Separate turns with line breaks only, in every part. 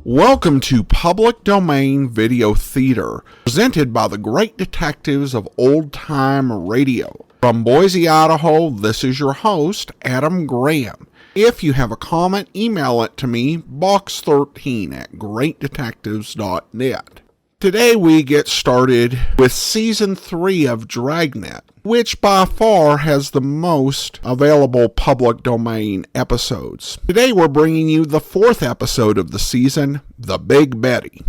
Welcome to Public Domain Video Theater, presented by the great detectives of old-time radio. From Boise, Idaho, this is your host, Adam Graham. If you have a comment, email it to me, box13@greatdetectives.net. Today we get started with Season 3 of Dragnet, which by far has the most available public domain episodes. Today we're bringing you the 4th episode of the season, The Big Betty.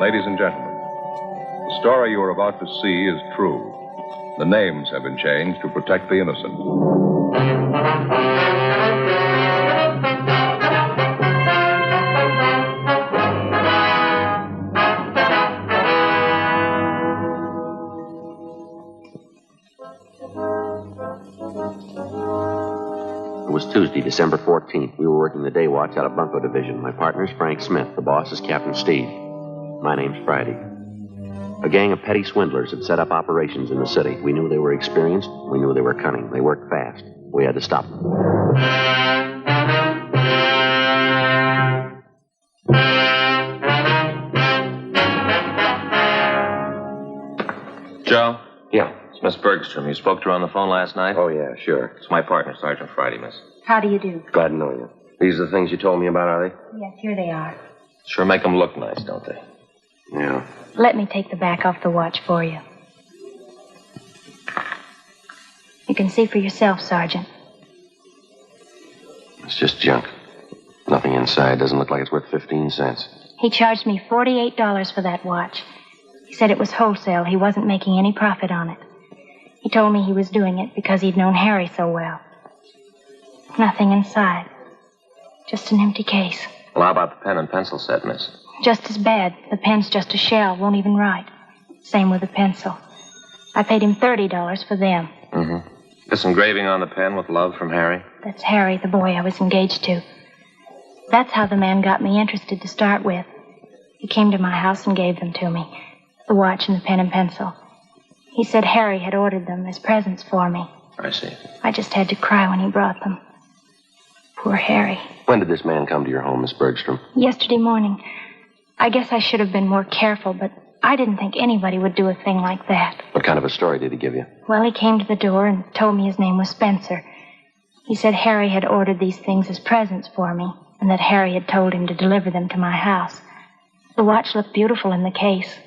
Ladies and gentlemen, the story you are about to see is true. The names have been changed to protect the innocent.
It was Tuesday, December 14th. We were working the day watch out of Bunko Division. My partner's Frank Smith. The boss is Captain Steve. My name's Friday. A gang of petty swindlers had set up operations in the city. We knew they were experienced. We knew they were cunning. They worked fast. We had to stop them.
Joe?
Yeah.
It's Miss Bergstrom. You spoke to her on the phone last night?
Oh, yeah, sure.
It's my partner, Sergeant Friday, miss.
How do you do?
Glad to know you. These are the things you told me about, are they?
Yes, here they are.
Sure make them look nice, don't they?
Yeah.
Let me take the back off the watch for you. You can see for yourself, Sergeant.
It's just junk. Nothing inside. Doesn't look like it's worth 15 cents.
He charged me $48 for that watch. He said it was wholesale. He wasn't making any profit on it. He told me he was doing it because he'd known Harry so well. Nothing inside. Just an empty case.
Well, how about the pen and pencil set, miss?
Just as bad. The pen's just a shell. Won't even write. Same with the pencil. I paid him $30 for them.
Mm-hmm. This engraving on the pen with love from Harry?
That's Harry, the boy I was engaged to. That's how the man got me interested to start with. He came to my house and gave them to me. The watch and the pen and pencil. He said Harry had ordered them as presents for me.
I see.
I just had to cry when he brought them. Poor Harry.
When did this man come to your home, Miss Bergstrom?
Yesterday morning. I guess I should have been more careful, but I didn't think anybody would do a thing like that.
What kind of a story did he give you?
Well, he came to the door and told me his name was Spencer. He said Harry had ordered these things as presents for me, and that Harry had told him to deliver them to my house. The watch looked beautiful in the case.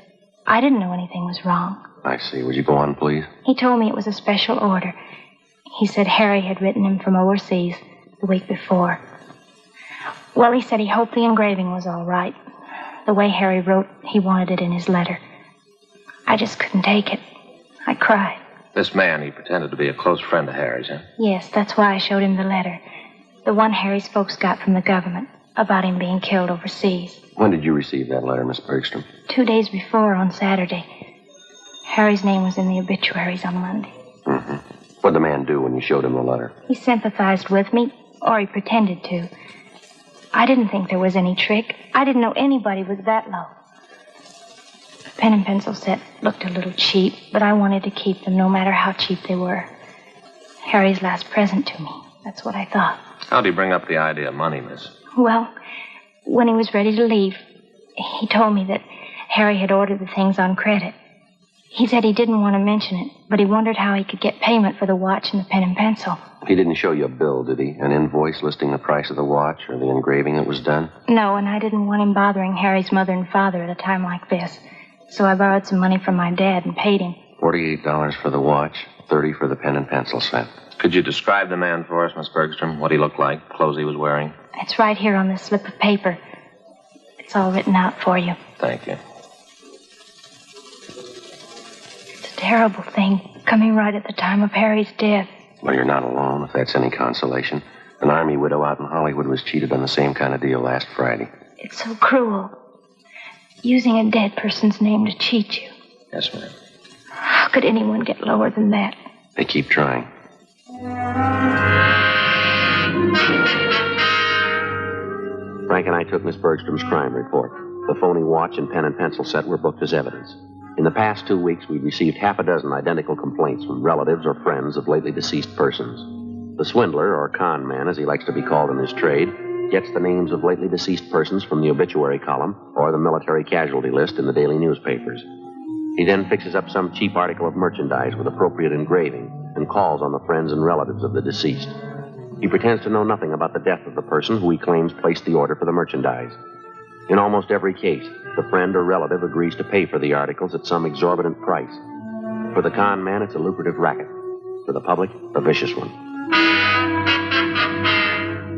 I didn't know anything was wrong.
I see. Would you go on, please?
He told me it was a special order. He said Harry had written him from overseas the week before. Well, he said he hoped the engraving was all right. The way Harry wrote, he wanted it in his letter. I just couldn't take it. I cried.
This man, he pretended to be a close friend of Harry's, huh?
Yes, that's why I showed him the letter. The one Harry's folks got from the government about him being killed overseas.
When did you receive that letter, Miss Bergstrom?
2 days before, on Saturday. Harry's name was in the obituaries on Monday.
Mm-hmm. What'd the man do when you showed him the letter?
He sympathized with me, or he pretended to. I didn't think there was any trick. I didn't know anybody was that low. The pen and pencil set looked a little cheap, but I wanted to keep them no matter how cheap they were. Harry's last present to me. That's what I thought.
How'd he bring up the idea of money, miss?
Well, when he was ready to leave, he told me that Harry had ordered the things on credit. He said he didn't want to mention it, but he wondered how he could get payment for the watch and the pen and pencil.
He didn't show you a bill, did he? An invoice listing the price of the watch or the engraving that was done?
No, and I didn't want him bothering Harry's mother and father at a time like this. So I borrowed some money from my dad and paid him.
$48 for the watch, $30 for the pen and pencil set.
Could you describe the man for us, Miss Bergstrom? What he looked like, clothes he was wearing?
It's right here on this slip of paper. It's all written out for you.
Thank you.
It's a terrible thing, coming right at the time of Harry's death.
Well, you're not alone, if that's any consolation. An army widow out in Hollywood was cheated on the same kind of deal last Friday.
It's so cruel. Using a dead person's name to cheat you.
Yes, ma'am.
How could anyone get lower than that?
They keep trying. Frank and I took Miss Bergstrom's crime report. The phony watch and pen and pencil set were booked as evidence. In the past 2 weeks, we've received half a dozen identical complaints from relatives or friends of lately deceased persons. The swindler, or con man, as he likes to be called in his trade, gets the names of lately deceased persons from the obituary column or the military casualty list in the daily newspapers. He then fixes up some cheap article of merchandise with appropriate engraving and calls on the friends and relatives of the deceased. He pretends to know nothing about the death of the person who he claims placed the order for the merchandise. In almost every case, the friend or relative agrees to pay for the articles at some exorbitant price. For the con man, it's a lucrative racket. For the public, a vicious one.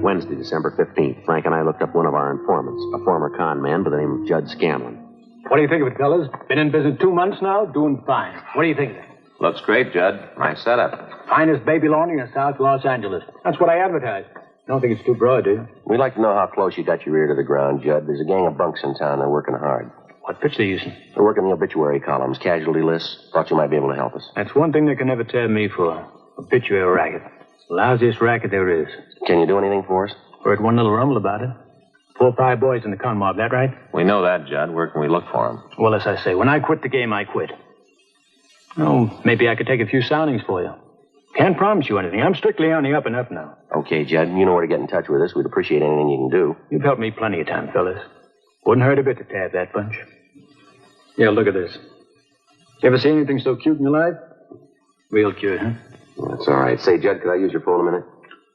Wednesday, December 15th, Frank and I looked up one of our informants, a former con man by the name of Judd Scanlon.
What do you think of it, fellas? Been in business 2 months now, doing fine. What do you think of it?
Looks great, Judd. Nice setup.
Finest baby laundry in South Los Angeles. That's what I advertise. Don't think it's too broad, do you?
We'd like to know how close you got your ear to the ground, Judd. There's a gang of bunks in town. They're working hard.
What pitch they using?
They're working the obituary columns, casualty lists. Thought you might be able to help us.
That's one thing they can never tear me for. Obituary racket. Lousiest racket there is.
Can you do anything for us?
Heard one little rumble about it. 4 or 5 boys in the con mob, that right?
We know that, Judd. Where can we look for him?
Well, as I say, when I quit the game, I quit. Oh, maybe I could take a few soundings for you. Can't promise you anything. I'm strictly on the up and up now.
Okay, Judd. You know where to get in touch with us. We'd appreciate anything you can do.
You've helped me plenty of time, fellas. Wouldn't hurt a bit to tab that bunch. Yeah, look at this. You ever seen anything so cute in your life? Real cute, huh?
That's all right. Say, Judd, could I use your phone a minute?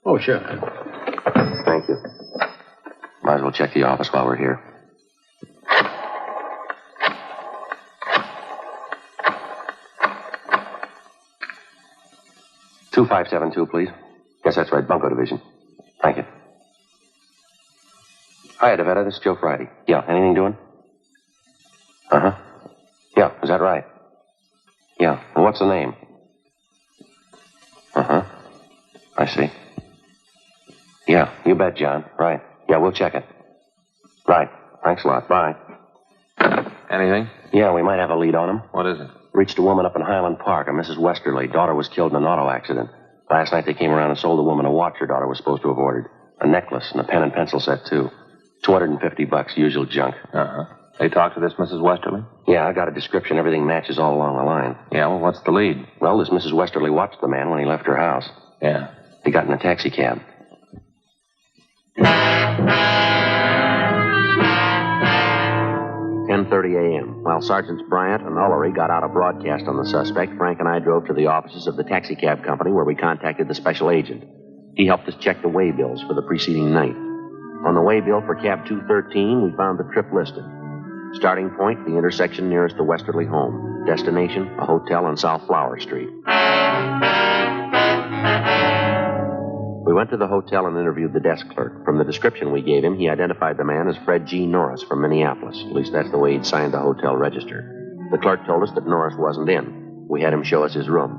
Oh, sure.
Thank you. Might as well check the office while we're here. "2572, please." Yes, that's right. Bunko Division. Thank you. Hi, Devetta. This is Joe Friday. Yeah, anything doing? Uh-huh. Yeah, is that right? Yeah. Well, what's the name? Uh-huh. I see. Yeah, you bet, John. Right. Yeah, we'll check it. Right. Thanks a lot. Bye.
Anything?
Yeah, we might have a lead on him.
What is it?
Reached a woman up in Highland Park, a Mrs. Westerly. Daughter was killed in an auto accident. Last night they came around and sold the woman a watch her daughter was supposed to have ordered. A necklace and a pen and pencil set, too. $250, usual junk.
Uh-huh. They talked to this Mrs. Westerly?
Yeah, I got a description. Everything matches all along the line.
Yeah, well, what's the lead?
Well, this Mrs. Westerly watched the man when he left her house.
Yeah.
He got in a taxi cab.
10:30 a.m. While Sergeants Bryant and Ullery got out a broadcast on the suspect, Frank and I drove to the offices of the taxicab company where we contacted the special agent. He helped us check the waybills for the preceding night. On the waybill for cab 213, we found the trip listed. Starting point, the intersection nearest the Westerly home. Destination, a hotel on South Flower Street. We went to the hotel and interviewed the desk clerk. From the description we gave him, he identified the man as Fred G. Norris from Minneapolis. At least that's the way he'd signed the hotel register. The clerk told us that Norris wasn't in. We had him show us his room.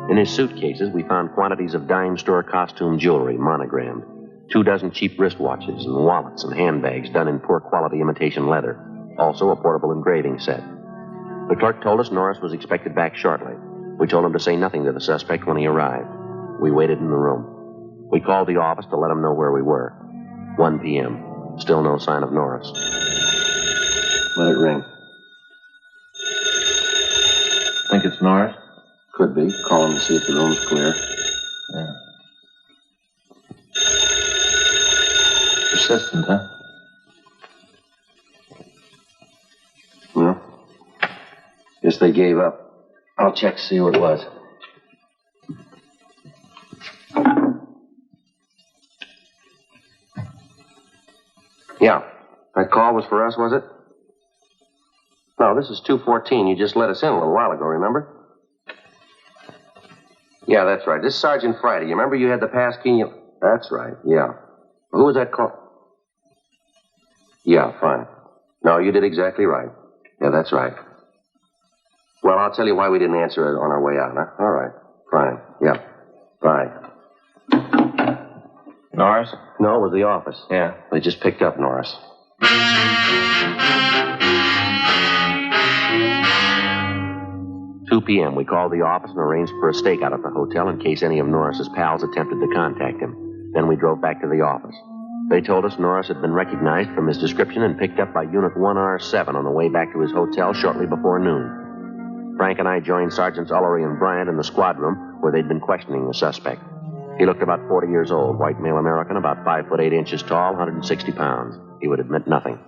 In his suitcases, we found quantities of dime store costume jewelry, monogrammed, 24 cheap wristwatches and wallets and handbags done in poor quality imitation leather. Also a portable engraving set. The clerk told us Norris was expected back shortly. We told him to say nothing to the suspect when he arrived. We waited in the room. We called the office to let them know where we were. 1 p.m. Still no sign of Norris.
Let it ring.
Think it's Norris?
Could be. Call him to see if the room's clear.
Yeah. Persistent, huh?
No. Guess they gave up. I'll check to see who it was. Yeah. That call was for us, was it? No, this is 214. You just let us in a little while ago, remember? Yeah, that's right. This is Sergeant Friday. You remember you had the pass key? That's right, yeah. Who was that call? Yeah, fine. No, you did exactly right. Yeah, that's right. Well, I'll tell you why we didn't answer it on our way out, huh? All right. Fine. Yeah. Bye.
Norris?
No, it was the office.
Yeah.
They just picked up Norris.
$2 p.m. We called the office and arranged for a stakeout at the hotel in case any of Norris's pals attempted to contact him. Then we drove back to the office. They told us Norris had been recognized from his description and picked up by Unit 1R7 on the way back to his hotel shortly before noon. Frank and I joined Sergeants Ullery and Bryant in the squad room where they'd been questioning the suspect. He looked about 40 years old, white male American, about 5 foot 8 inches tall, 160 pounds. He would admit nothing.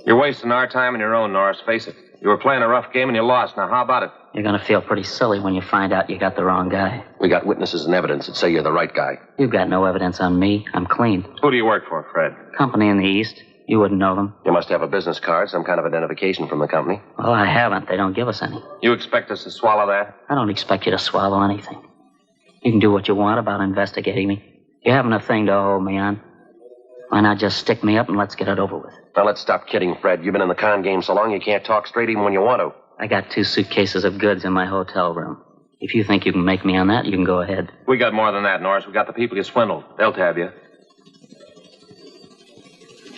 You're wasting our time and your own, Norris. Face it. You were playing a rough game and you lost. Now, how about it?
You're going to feel pretty silly when you find out you got the wrong guy.
We got witnesses and evidence that say you're the right guy.
You've got no evidence on me. I'm clean.
Who do you work for, Fred?
Company in the East. You wouldn't know them.
You must have a business card, some kind of identification from the company.
Well, I haven't. They don't give us any.
You expect us to swallow that?
I don't expect you to swallow anything. You can do what you want about investigating me. You haven't a thing to hold me on. Why not just stick me up and let's get it over with?
Now, let's stop kidding, Fred. You've been in the con game so long you can't talk straight even when you want to.
I got 2 suitcases of goods in my hotel room. If you think you can make me on that, you can go ahead.
We got more than that, Norris. We got the people you swindled. They'll tab you.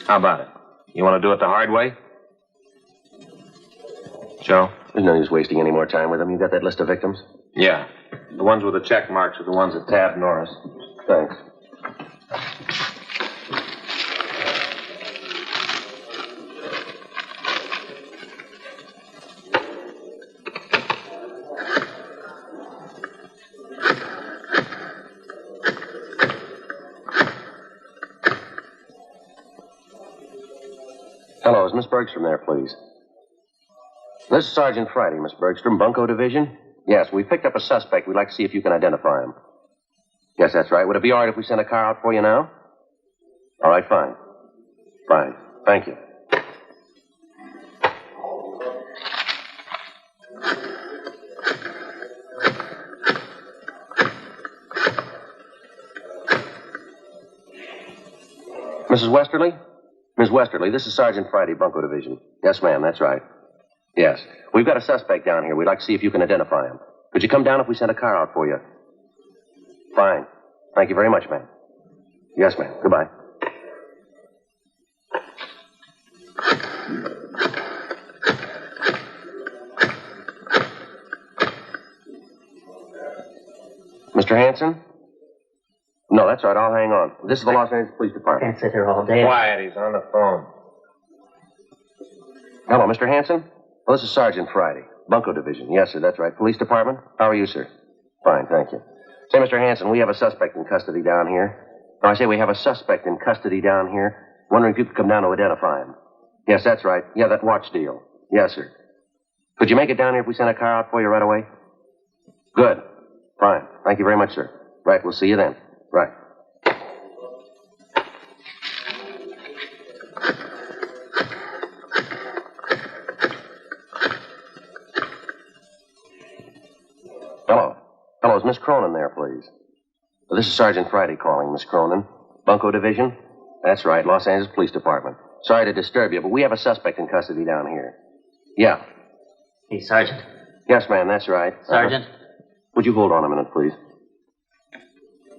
How about it? You want to do it the hard way? Joe?
There's no use wasting any more time with them. You got that list of victims?
Yeah. The ones with the check marks are the ones that tabbed Norris.
Thanks. Hello, is Miss Bergstrom there, please? This is Sergeant Friday, Miss Bergstrom, Bunko Division. Yes, we picked up a suspect. We'd like to see if you can identify him. Yes, that's right. Would it be all right if we sent a car out for you now? All right, fine. Fine. Thank you. Mrs. Westerly? Miss Westerly, this is Sergeant Friday, Bunko Division. Yes, ma'am, that's right. Yes. We've got a suspect down here. We'd like to see if you can identify him. Could you come down if we sent a car out for you? Fine. Thank you very much, ma'am. Yes, ma'am. Goodbye. Mr. Hanson? No, that's right. I'll hang on. This is the Los Angeles Police Department.
Can't sit here all day.
Quiet. He's on the phone.
Hello, Mr. Hanson? Well, this is Sergeant Friday, Bunko Division. Yes, sir, that's right. Police Department? How are you, sir? Fine, thank you. Say, Mr. Hanson, we have a suspect in custody down here. No, I say we have a suspect in custody down here. Wondering if you could come down to identify him. Yes, that's right. Yeah, that watch deal. Yes, sir. Could you make it down here if we sent a car out for you right away? Good. Fine. Thank you very much, sir. Right, we'll see you then. Right. Hello. Hello, is Miss Cronin there, please? Well, this is Sergeant Friday calling, Miss Cronin. Bunko Division? That's right, Los Angeles Police Department. Sorry to disturb you, but we have a suspect in custody down here. Yeah.
Hey, Sergeant.
Yes, ma'am, that's right.
Sergeant?
Would you hold on a minute, please?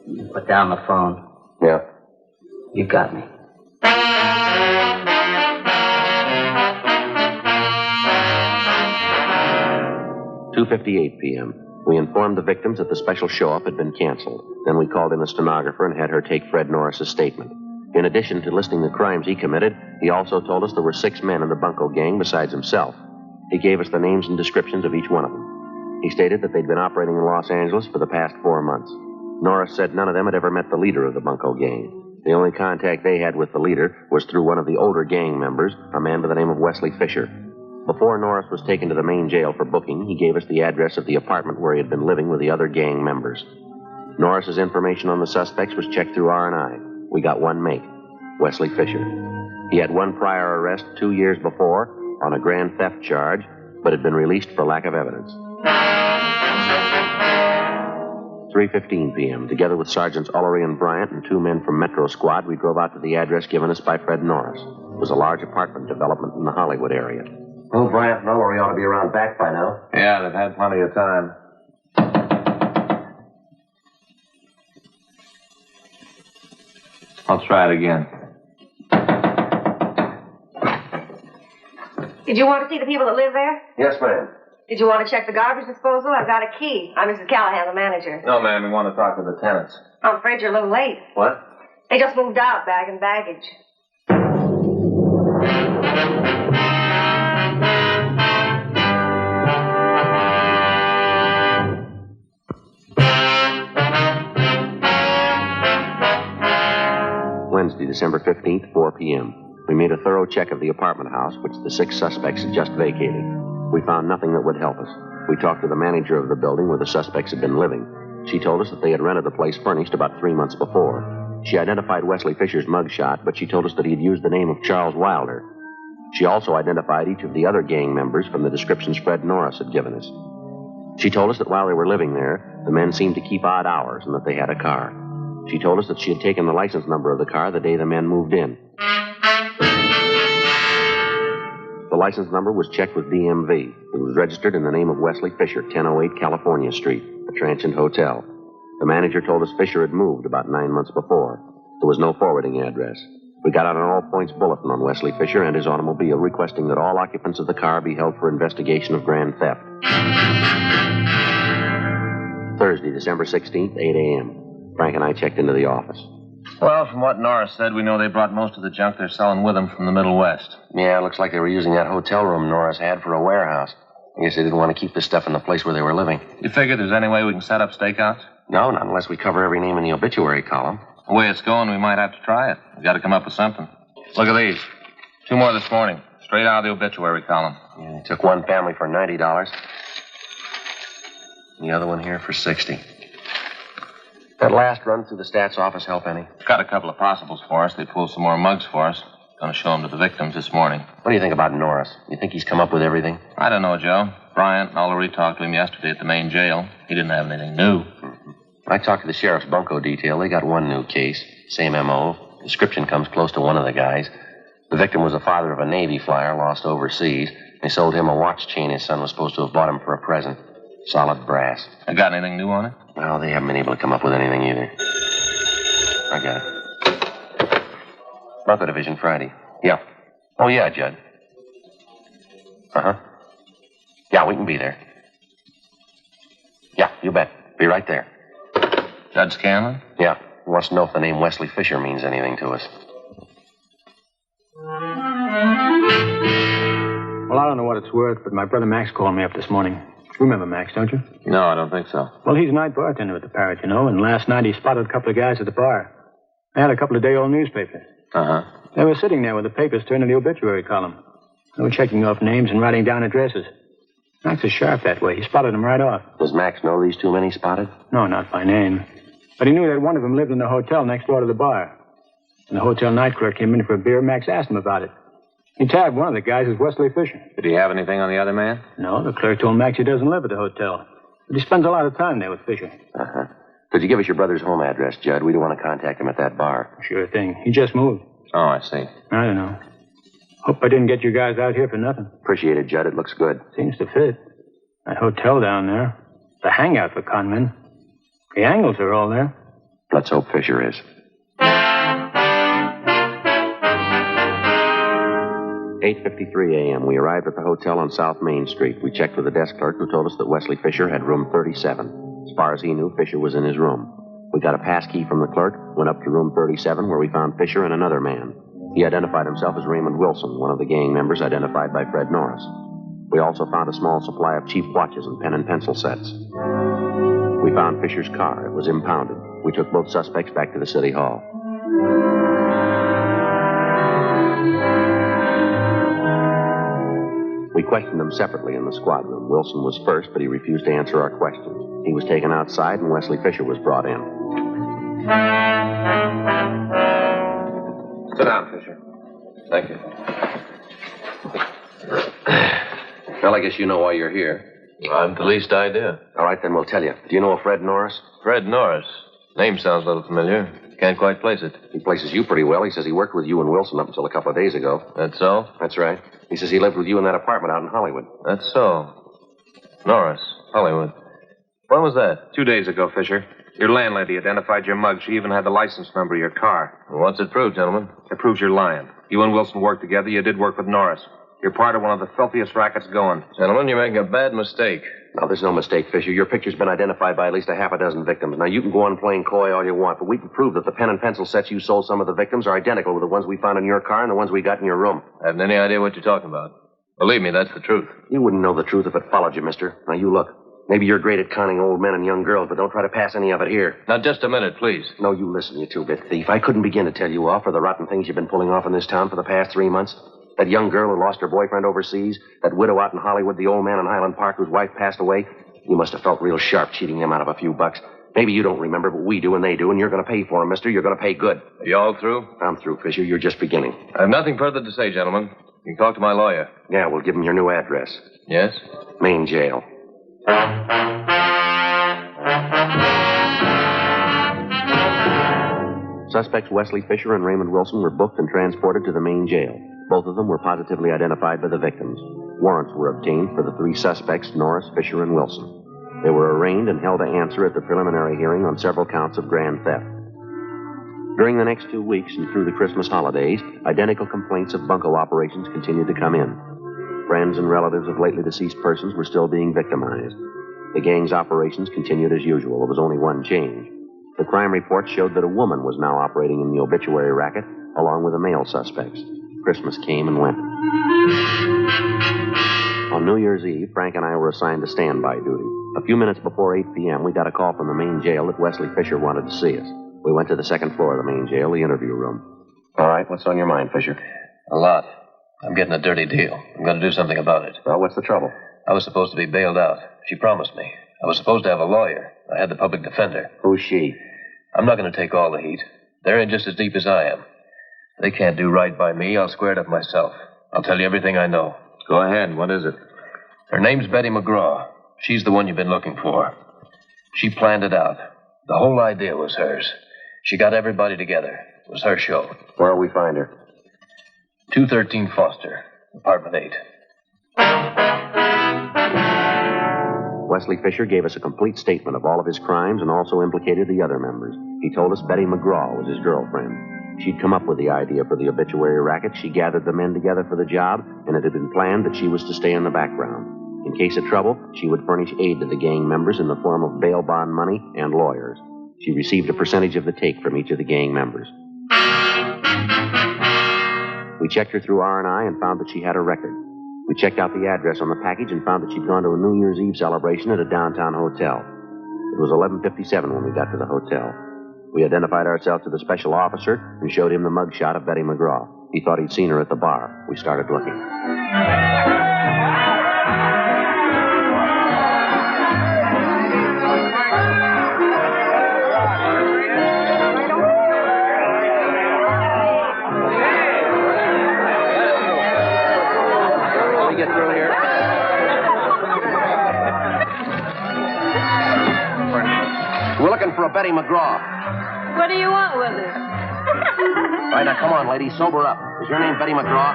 You put down the phone.
Yeah.
You got me.
2:58 p.m. We informed the victims that the special show-up had been canceled. Then we called in a stenographer and had her take Fred Norris's statement. In addition to listing the crimes he committed, he also told us there were 6 men in the Bunko gang besides himself. He gave us the names and descriptions of each one of them. He stated that they'd been operating in Los Angeles for the past 4 months. Norris said none of them had ever met the leader of the Bunko gang. The only contact they had with the leader was through one of the older gang members, a man by the name of Wesley Fisher. Before Norris was taken to the main jail for booking, he gave us the address of the apartment where he had been living with the other gang members. Norris's information on the suspects was checked through R&I. We got one make, Wesley Fisher. He had one prior arrest 2 years before on a grand theft charge, but had been released for lack of evidence. 3:15 p.m. Together with Sergeants Ullery and Bryant and 2 men from Metro Squad, we drove out to the address given us by Fred Norris. It was a large apartment development in the Hollywood area.
Well, Bryant and Ullery ought to be around back by now.
Yeah, they've had plenty of time. I'll try it again.
Did you want to see the people that live there?
Yes, ma'am.
Did you want to check the garbage disposal? I've got a key. I'm Mrs. Callahan, the manager.
No, ma'am, we want to talk to the tenants.
I'm afraid you're a little late.
What?
They just moved out, bag and baggage.
Wednesday, December 15th, 4 p.m. We made a thorough check of the apartment house, which the 6 suspects had just vacated. We found nothing that would help us. We talked to the manager of the building where the suspects had been living. She told us that they had rented the place furnished about 3 months before. She identified Wesley Fisher's mugshot, but she told us that he had used the name of Charles Wilder. She also identified each of the other gang members from the descriptions Fred Norris had given us. She told us that while they were living there, the men seemed to keep odd hours and that they had a car. She told us that she had taken the license number of the car the day the men moved in. The license number was checked with DMV. It was registered in the name of Wesley Fisher, 1008 California Street, a transient hotel. The manager told us Fisher had moved about 9 months before. There was no forwarding address. We got out an all-points bulletin on Wesley Fisher and his automobile, requesting that all occupants of the car be held for investigation of grand theft. Thursday, December 16th, 8 a.m. Frank and I checked into the office.
Well, from what Norris said, we know they brought most of the junk they're selling with them from the Middle West.
Yeah, it looks like they were using that hotel room Norris had for a warehouse. I guess they didn't want to keep the stuff in the place where they were living.
You figure there's any way we can set up stakeouts?
No, not unless we cover every name in the obituary column.
The way it's going, we might have to try it. We've got to come up with something. Look at these. 2 more this morning, straight out of the obituary column.
Yeah, they took one family for $90. The other one here for $60. That last run through the stats office help any?
Got a couple of possibles for us. They pulled some more mugs for us. Going to show them to the victims this morning.
What do you think about Norris? You think he's come up with everything?
I don't know, Joe. Bryant and Ullery talked to him yesterday at the main jail. He didn't have anything new.
I talked to the sheriff's bunco detail. They got one new case. Same M.O. Description comes close to one of the guys. The victim was the father of a Navy flyer lost overseas. They sold him a watch chain his son was supposed to have bought him for a present. Solid brass.
I got anything new on it?
Well, they haven't been able to come up with anything either. I got it. Bunco Division, Friday. Yeah. Oh, yeah, Judd. Uh-huh. Yeah, we can be there. Yeah, you bet. Be right there.
Judd Scanlon?
Yeah. He wants to know if the name Wesley Fisher means anything to us.
Well, I don't know what it's worth, but my brother Max called me up this morning. You remember Max, don't you?
No, I don't think so.
Well, he's a night bartender at the Parrot, you know, and last night he spotted a couple of guys at the bar. They had a couple of day-old newspapers.
Uh-huh.
They were sitting there with the papers turned to the obituary column. They were checking off names and writing down addresses. Max is sharp that way. He spotted them right off.
Does Max know these 2 men he spotted?
No, not by name. But he knew that one of them lived in the hotel next door to the bar. When the hotel night clerk came in for a beer, Max asked him about it. He tagged one of the guys as Wesley Fisher.
Did he have anything on the other man?
No, the clerk told Max he doesn't live at the hotel. But he spends a lot of time there with Fisher.
Uh-huh. Could you give us your brother's home address, Judd? We don't want to contact him at that bar.
Sure thing. He just moved.
Oh, I see.
I don't know. Hope I didn't get you guys out here for nothing.
Appreciate it, Judd. It looks good.
Seems to fit. That hotel down there. The hangout for con men. The angles are all there.
Let's hope Fisher is. 8:53 a.m. We arrived at the hotel on South Main Street. We checked with the desk clerk who told us that Wesley Fisher had room 37. As far as he knew, Fisher was in his room. We got a pass key from the clerk, went up to room 37 where we found Fisher and another man. He identified himself as Raymond Wilson, one of the gang members identified by Fred Norris. We also found a small supply of cheap watches and pen and pencil sets. We found Fisher's car. It was impounded. We took both suspects back to the city hall. We questioned them separately in the squad room. Wilson was first, but he refused to answer our questions. He was taken outside, and Wesley Fisher was brought in.
Sit down, Fisher.
Thank you. Well, I guess you know why you're here.
I haven't the least idea.
All right, then we'll tell you. Do you know a Fred Norris?
Fred Norris. Name sounds a little familiar. Can't quite place it.
He places you pretty well. He says he worked with you and Wilson up until a couple of days ago.
That's so?
That's right. He says he lived with you in that apartment out in Hollywood.
That's so. Norris, Hollywood. When was that?
2 days ago, Fisher. Your landlady identified your mug. She even had the license number of your car.
Well, what's it prove, gentlemen?
It proves you're lying. You and Wilson worked together. You did work with Norris. You're part of one of the filthiest rackets going.
Gentlemen, you're making a bad mistake.
No, there's no mistake, Fisher. Your picture's been identified by at least a half a dozen victims. Now, you can go on playing coy all you want, but we can prove that the pen and pencil sets you sold some of the victims are identical with the ones we found in your car and the ones we got in your room.
I haven't any idea what you're talking about. Believe me, that's the truth.
You wouldn't know the truth if it followed you, mister. Now, you look. Maybe you're great at conning old men and young girls, but don't try to pass any of it here.
Now, just a minute, please.
No, you listen, you two-bit thief. I couldn't begin to tell you off for the rotten things you've been pulling off in this town for the past 3 months. That young girl who lost her boyfriend overseas, that widow out in Hollywood, the old man in Highland Park whose wife passed away. You must have felt real sharp cheating him out of a few bucks. Maybe you don't remember, but we do and they do, and you're going to pay for him, mister. You're going to pay good.
Are you all through?
I'm through, Fisher. You're just beginning.
I have nothing further to say, gentlemen. You can talk to my lawyer.
Yeah, we'll give him your new address.
Yes?
Main jail. Suspects Wesley Fisher and Raymond Wilson were booked and transported to the main jail. Both of them were positively identified by the victims. Warrants were obtained for the 3 suspects, Norris, Fisher, and Wilson. They were arraigned and held to answer at the preliminary hearing on several counts of grand theft. During the next 2 weeks and through the Christmas holidays, identical complaints of bunco operations continued to come in. Friends and relatives of lately deceased persons were still being victimized. The gang's operations continued as usual. There was only one change. The crime reports showed that a woman was now operating in the obituary racket, along with the male suspects. Christmas came and went. On New Year's Eve, Frank and I were assigned to standby duty. A few minutes before 8 p.m., we got a call from the main jail that Wesley Fisher wanted to see us. We went to the second floor of the main jail, the interview room. All right, what's on your mind, Fisher?
A lot. I'm getting a dirty deal. I'm going to do something about it.
Well, what's the trouble?
I was supposed to be bailed out. She promised me. I was supposed to have a lawyer. I had the public defender.
Who's she?
I'm not going to take all the heat. They're in just as deep as I am. They can't do right by me. I'll square it up myself. I'll tell you everything I know.
Go ahead. What is it?
Her name's Betty McGraw. She's the one you've been looking for. She planned it out. The whole idea was hers. She got everybody together. It was her show.
Where'll we find her?
213 Foster, apartment 8.
Wesley Fisher gave us a complete statement of all of his crimes and also implicated the other members. He told us Betty McGraw was his girlfriend. She'd come up with the idea for the obituary racket. She gathered the men together for the job, and it had been planned that she was to stay in the background. In case of trouble, she would furnish aid to the gang members in the form of bail bond money and lawyers. She received a percentage of the take from each of the gang members. We checked her through R&I and found that she had a record. We checked out the address on the package and found that she'd gone to a New Year's Eve celebration at a downtown hotel. It was 11:57 when we got to the hotel. We identified ourselves to the special officer and showed him the mugshot of Betty McGraw. He thought he'd seen her at the bar. We started looking. Let me get through here. We're looking for a Betty McGraw.
What do you want with her?
All right, now come on, lady. Sober up. Is your name Betty McGraw?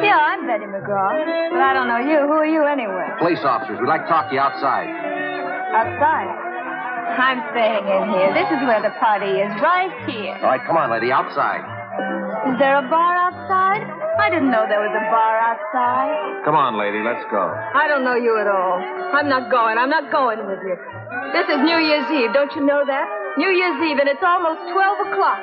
Yeah, I'm Betty McGraw. But I don't know you. Who are you anyway?
Police officers. We'd like to talk to you outside.
Outside. I'm staying in here. This is where the party is, right here.
All right, come on, lady. Outside.
Is there a bar outside? I didn't know there was a bar outside.
Come on, lady. Let's go.
I don't know you at all. I'm not going. I'm not going with you. This is New Year's Eve. Don't you know that? New Year's Eve, and it's almost 12 o'clock.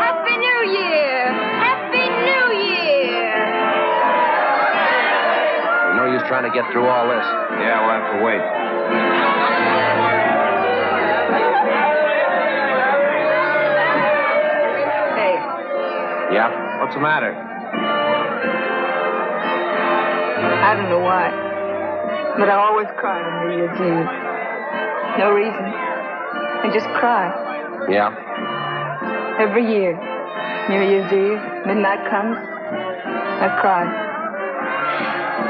Happy New Year! Happy New Year!
No use trying to get through all this.
Yeah, we'll have to wait.
Yeah?
What's the matter?
I don't know why, but I always cry on New Year's Eve. No reason. I just cry.
Yeah?
Every year. New Year's Eve, midnight comes, I cry.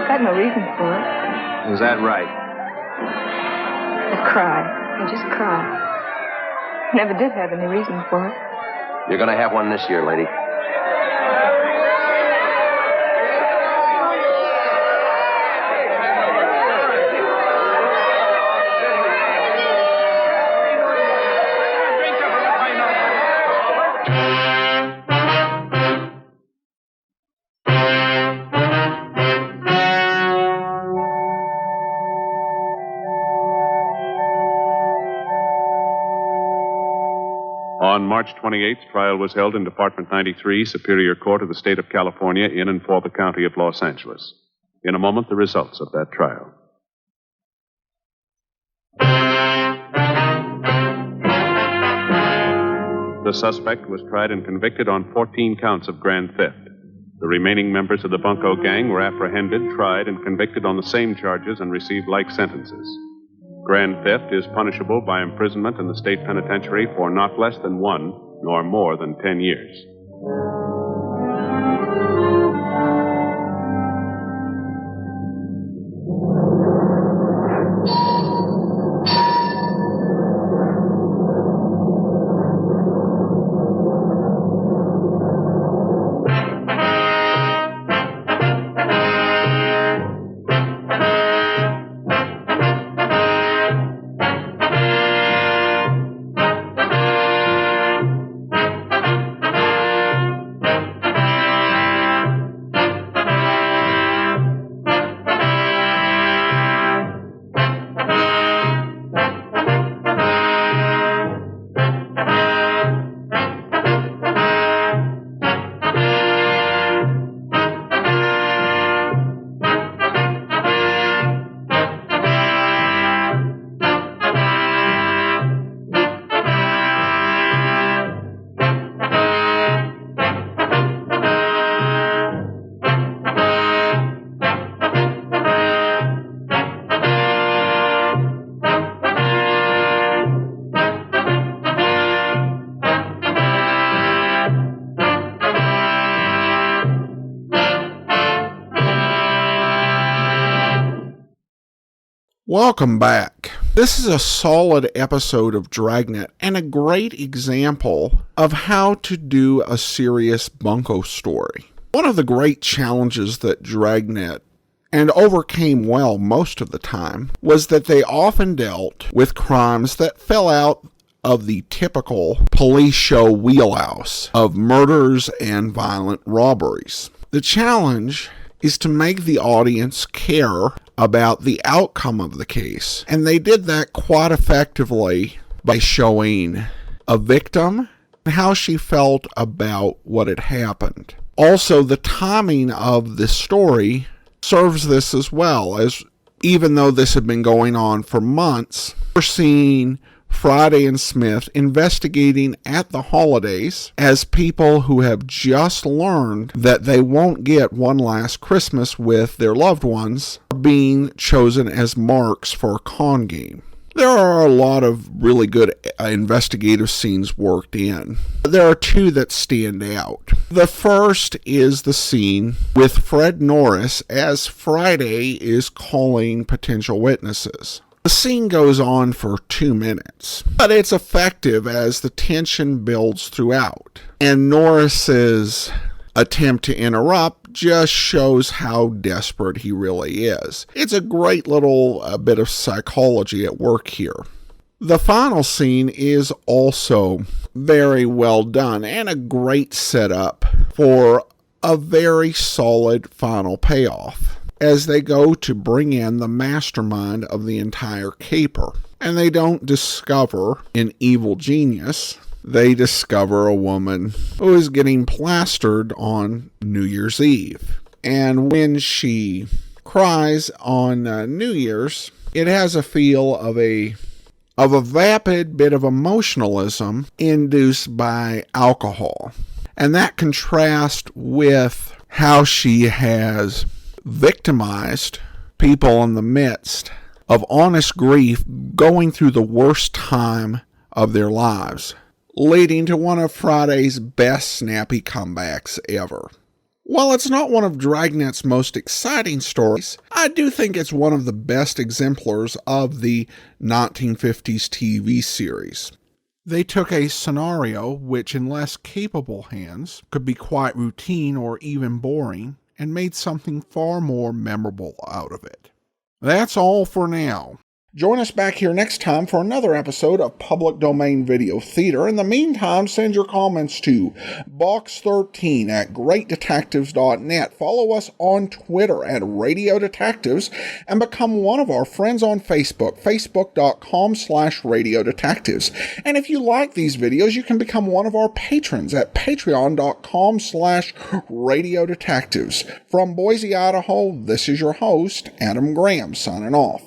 Got no reason for it.
Is that right?
I cry. I just cry. Never did have any reason for it.
You're going to have one this year, lady.
March 28th, trial was held in Department 93, Superior Court of the State of California, in and for the County of Los Angeles. In a moment, the results of that trial. The suspect was tried and convicted on 14 counts of grand theft. The remaining members of the Bunko gang were apprehended, tried, and convicted on the same charges and received like sentences. Grand theft is punishable by imprisonment in the state penitentiary for not less than 1 nor more than 10 years.
Welcome back. This is a solid episode of Dragnet and a great example of how to do a serious bunco story. One of the great challenges that Dragnet and overcame well most of the time was that they often dealt with crimes that fell out of the typical police show wheelhouse of murders and violent robberies. The challenge is to make the audience care about the outcome of the case. And they did that quite effectively by showing a victim and how she felt about what had happened. Also, the timing of the story serves this as well, as even though this had been going on for months, we're seeing Friday and Smith investigating at the holidays as people who have just learned that they won't get one last Christmas with their loved ones are being chosen as marks for a con game. There are a lot of really good investigative scenes worked in. There are two that stand out. The first is the scene with Fred Norris as Friday is calling potential witnesses. The scene goes on for 2 minutes, but it's effective as the tension builds throughout. And Norris's attempt to interrupt just shows how desperate he really is. It's a great little bit of psychology at work here. The final scene is also very well done and a great setup for a very solid final payoff, as they go to bring in the mastermind of the entire caper. And they don't discover an evil genius. They discover a woman who is getting plastered on New Year's Eve. And when she cries on New Year's, it has a feel of a vapid bit of emotionalism induced by alcohol. And that contrasts with how she has victimized people in the midst of honest grief going through the worst time of their lives, leading to one of Friday's best snappy comebacks ever. While it's not one of Dragnet's most exciting stories, I do think it's one of the best exemplars of the 1950s TV series. They took a scenario which in less capable hands could be quite routine or even boring, and made something far more memorable out of it. That's all for now. Join us back here next time for another episode of Public Domain Video Theater. In the meantime, send your comments to box13 at greatdetectives.net. Follow us on Twitter at Radio Detectives and become one of our friends on Facebook, facebook.com/Radio Detectives. And if you like these videos, you can become one of our patrons at patreon.com/Radio Detectives. From Boise, Idaho, this is your host, Adam Graham, signing off.